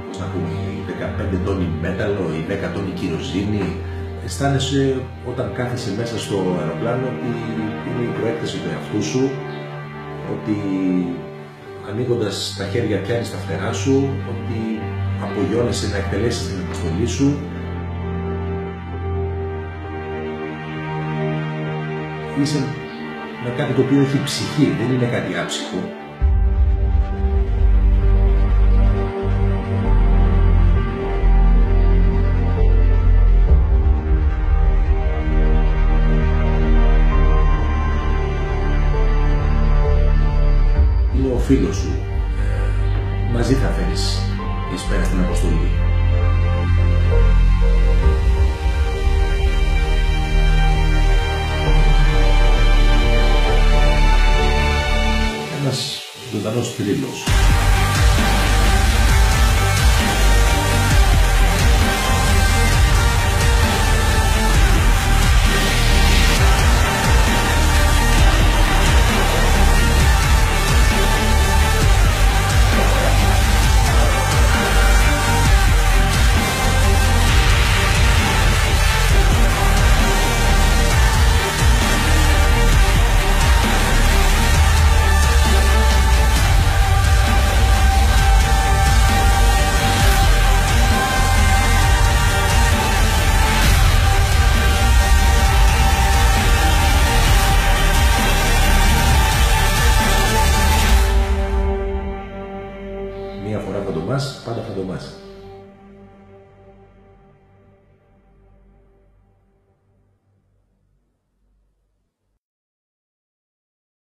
πώς να πούμε, οι 15 τόνοι μέταλλο, οι 10 τόνοι κυροζίνη. Αισθάνεσαι όταν κάθεσαι μέσα στο αεροπλάνο ότι είναι η προέκταση του εαυτού σου, ότι ανοίγοντας τα χέρια πιάνεις τα φτερά σου, ότι απογειώνεσαι να εκτελέσεις την αποστολή σου. Είσαι με κάτι το οποίο έχει ψυχή, δεν είναι κάτι άψυχο. Είναι ο φίλος σου. Μαζί θα φέρεις εις πέρα στην αποστολή. Ένας ζωντανός θρύλος. Μία φορά φαντομάς, πάντα φαντομάς.